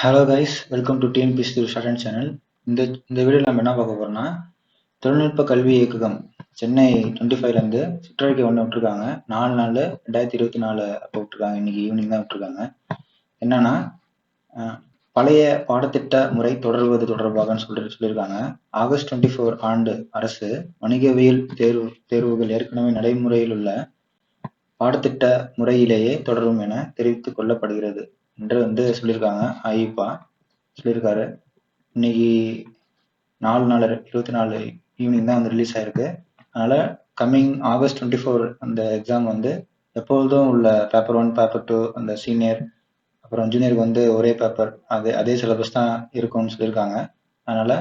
Hello guys, welcome to TNPSC short channel. இந்த வீடியோவில் நம்ம என்ன பார்க்க போறோம்னா, தொழில்நுட்ப கல்வி இயக்ககம் சென்னை 25லேருந்து சுற்றறிக்கை ஒன்று விட்டுருக்காங்க. 4/4/2024 அப்போ விட்டுருக்காங்க. இன்னைக்கு ஈவினிங் தான் விட்டுருக்காங்க. என்னன்னா, பழைய பாடத்திட்ட முறை தொடர்வது தொடர்பாகன்னு சொல்லியிருக்காங்க. ஆகஸ்ட் 24 ஆண்டு அரசு வணிகவியல் தேர்வுகள் ஏற்கனவே நடைமுறையில் உள்ள பாடத்திட்ட முறையிலேயே தொடரும் என தெரிவித்துக் கொள்ளப்படுகிறது என்று சொல்லியிருக்காங்க. ஐபா சொல்லியிருக்காரு. இன்னைக்கு 4/4/24 ஈவினிங் தான் ரிலீஸ் ஆயிருக்கு. அதனால கம்மிங் ஆகஸ்ட் 24 அந்த எக்ஸாம் எப்பொழுதும் உள்ள பேப்பர் 1 பேப்பர் 2 அந்த சீனியர் அப்புறம் ஜூனியருக்கு ஒரே பேப்பர் அதே சிலபஸ் தான் இருக்கும்னு சொல்லியிருக்காங்க. அதனால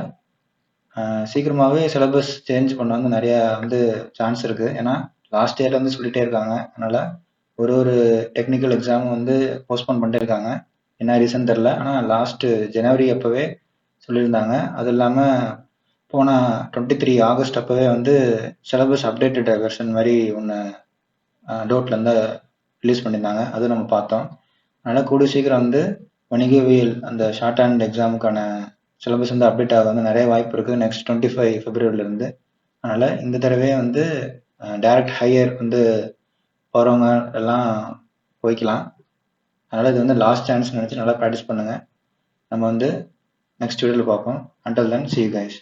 சீக்கிரமாவே சிலபஸ் சேஞ்ச் பண்ண நிறைய சான்ஸ் இருக்கு. ஏன்னா லாஸ்ட் இயர்ல சொல்லிட்டே இருக்காங்க. அதனால ஒரு டெக்னிக்கல் எக்ஸாம் போஸ்ட்போன் பண்ணிட்டே இருக்காங்க. என்ன ரீசன் தெரியல. ஆனால் லாஸ்ட் ஜனவரி அப்பவே சொல்லியிருந்தாங்க. அது இல்லாமல் போன 23 ஆகஸ்ட் அப்பவே சிலபஸ் அப்டேட்டட் வெர்ஷன் மாதிரி ஒன்று டோட்லேருந்து ரிலீஸ் பண்ணியிருந்தாங்க. அது நம்ம பார்த்தோம். அதனால் கூடிய சீக்கிரம் வணிகவியல் அந்த ஷார்ட் ஹேண்ட் எக்ஸாமுக்கான சிலபஸ் அப்டேட் ஆக நிறைய வாய்ப்பு இருக்குது நெக்ஸ்ட் 25 பிப்ரவரியிலேருந்து. அதனால் இந்த தடவை டைரக்ட் ஹையர் போகிறவங்க எல்லாம் போய்க்கலாம். அதனால் இது லாஸ்ட் சான்ஸ் நினச்சி நல்லா ப்ராக்டிஸ் பண்ணுங்கள். நம்ம நெக்ஸ்ட் வீடியோவில் பார்ப்போம். Until then, see you guys.